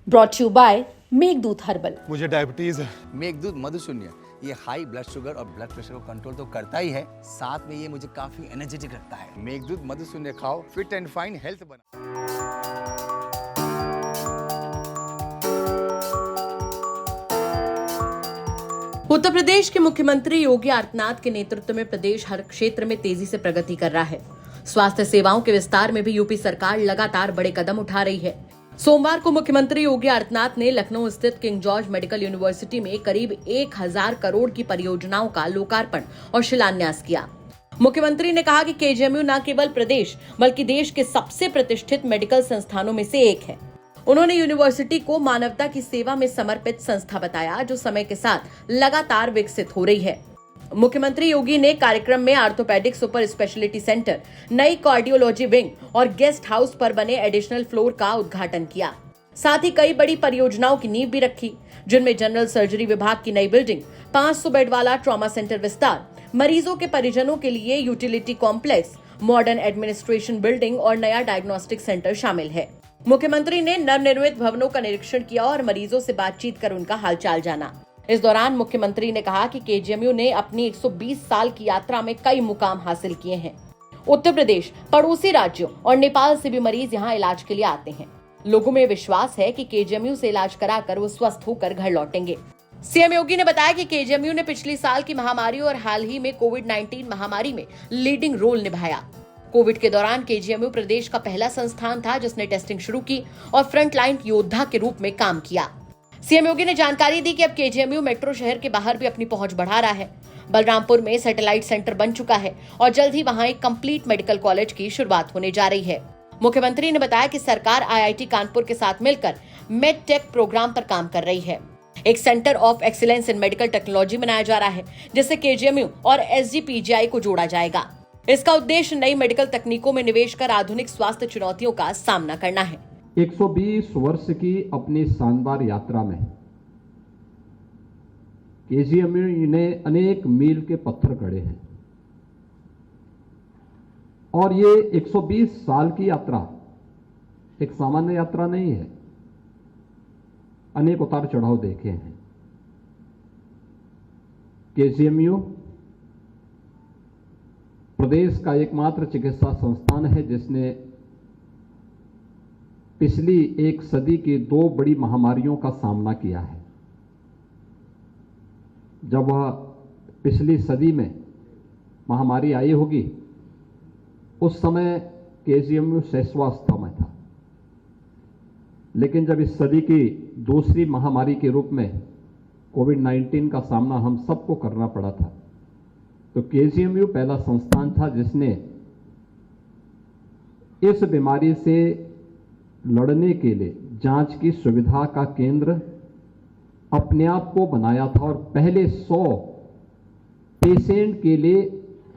Brought you by Meghdoot herbal. मुझे diabetes है। मेघदूत मधुशून्य ये हाई ब्लड शुगर और ब्लड प्रेशर को कंट्रोल तो करता ही है, साथ में ये मुझे काफी एनर्जेटिक रखता है। मेघदूत मधुशून्य खाओ, फिट एंड फाइन हेल्थ बना। उत्तर प्रदेश के मुख्यमंत्री योगी आदित्यनाथ के नेतृत्व में प्रदेश हर क्षेत्र में तेजी से प्रगति कर रहा है। स्वास्थ्य सेवाओं के विस्तार में भी यूपी सरकार लगातार बड़े कदम उठा रही है। सोमवार को मुख्यमंत्री योगी आदित्यनाथ ने लखनऊ स्थित किंग जॉर्ज मेडिकल यूनिवर्सिटी में करीब 1000 करोड़ की परियोजनाओं का लोकार्पण और शिलान्यास किया। मुख्यमंत्री ने कहा कि केजीएमयू न केवल प्रदेश बल्कि देश के सबसे प्रतिष्ठित मेडिकल संस्थानों में से एक है। उन्होंने यूनिवर्सिटी को मानवता की सेवा में समर्पित संस्था बताया, जो समय के साथ लगातार विकसित हो रही है। मुख्यमंत्री योगी ने कार्यक्रम में ऑर्थोपेडिक सुपर स्पेशलिटी सेंटर, नई कार्डियोलॉजी विंग और गेस्ट हाउस पर बने एडिशनल फ्लोर का उद्घाटन किया। साथ ही कई बड़ी परियोजनाओं की नींव भी रखी, जिनमें जनरल सर्जरी विभाग की नई बिल्डिंग, 500 बेड वाला ट्रॉमा सेंटर विस्तार, मरीजों के परिजनों के लिए utility complex, modern administration building और नया डायग्नोस्टिक सेंटर शामिल है। मुख्यमंत्री ने नवनिर्मित भवनों का निरीक्षण किया और मरीजों से बातचीत कर उनका हालचाल जाना। इस दौरान मुख्यमंत्री ने कहा कि केजीएमयू ने अपनी 120 साल की यात्रा में कई मुकाम हासिल किए हैं। उत्तर प्रदेश, पड़ोसी राज्यों और नेपाल से भी मरीज यहां इलाज के लिए आते हैं। लोगों में विश्वास है कि केजीएमयू से इलाज कराकर वो स्वस्थ होकर घर लौटेंगे। सीएम योगी ने बताया कि केजीएमयू ने पिछली साल की महामारी और हाल ही में कोविड-19 महामारी में लीडिंग रोल निभाया। कोविड के दौरान केजीएमयू प्रदेश का पहला संस्थान था जिसने टेस्टिंग शुरू की और फ्रंटलाइन योद्धा के रूप में काम किया। सीएम योगी ने जानकारी दी कि अब केजीएमयू मेट्रो शहर के बाहर भी अपनी पहुंच बढ़ा रहा है। बलरामपुर में सैटेलाइट सेंटर बन चुका है और जल्द ही वहां एक कंप्लीट मेडिकल कॉलेज की शुरुआत होने जा रही है। मुख्यमंत्री ने बताया कि सरकार आईआईटी कानपुर के साथ मिलकर मेडटेक प्रोग्राम पर काम कर रही है। एक centre of excellence in medical technology बनाया जा रहा है, जिससे केजीएमयू और एसजीपीजीआई को जोड़ा जाएगा। इसका उद्देश्य नई मेडिकल तकनीकों में निवेश कर आधुनिक स्वास्थ्य चुनौतियों का सामना करना है। 120 वर्ष की अपनी शानदार यात्रा में केजीएमयू ने अनेक मील के पत्थर गढ़े हैं और ये 120 साल की यात्रा एक सामान्य यात्रा नहीं है। अनेक उतार चढ़ाव देखे हैं। केजीएमयू प्रदेश का एकमात्र चिकित्सा संस्थान है जिसने पिछली एक सदी की 2 बड़ी महामारियों का सामना किया है। जब वह पिछली सदी में महामारी आई होगी, उस समय केजीएमयू शैशवावस्था में था, लेकिन जब इस सदी की दूसरी महामारी के रूप में कोविड-19 का सामना हम सबको करना पड़ा था, तो केजीएमयू पहला संस्थान था जिसने इस बीमारी से लड़ने के लिए जांच की सुविधा का केंद्र अपने आप को बनाया था और पहले 100 पेशेंट के लिए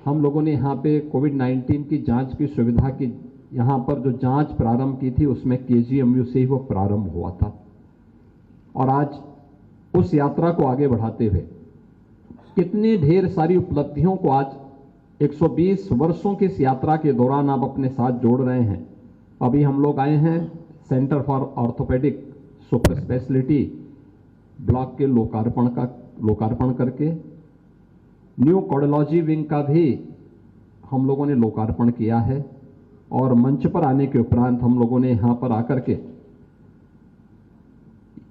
हम लोगों ने यहाँ पे कोविड-19 की जांच की सुविधा की यहाँ पर जो जांच प्रारंभ की थी उसमें केजीएमयू से ही वो प्रारंभ हुआ था। और आज उस यात्रा को आगे बढ़ाते हुए कितनी ढेर सारी उपलब्धियों को आज 120 वर्षों की इस यात्रा के दौरान आप अपने साथ जोड़ रहे हैं। अभी हम लोग आए हैं centre for orthopaedic super speciality block के लोकार्पण करके, न्यू कार्डियोलॉजी विंग का भी हम लोगों ने लोकार्पण किया है और मंच पर आने के उपरांत हम लोगों ने यहाँ पर आकर के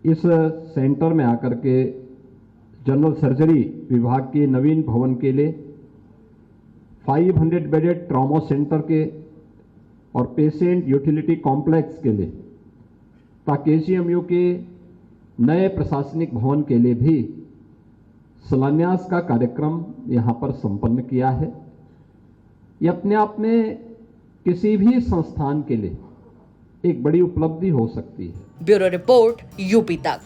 इस सेंटर में आकर के जनरल सर्जरी विभाग के नवीन भवन के लिए 500 बेडेड ट्रॉमा सेंटर के और पेशेंट यूटिलिटी कॉम्प्लेक्स के लिए केजीएमयू के नए प्रशासनिक भवन के लिए भी शिलान्यास का कार्यक्रम यहाँ पर संपन्न किया है। ये अपने आप में किसी भी संस्थान के लिए एक बड़ी उपलब्धि हो सकती है। ब्यूरो रिपोर्ट, यूपी तक।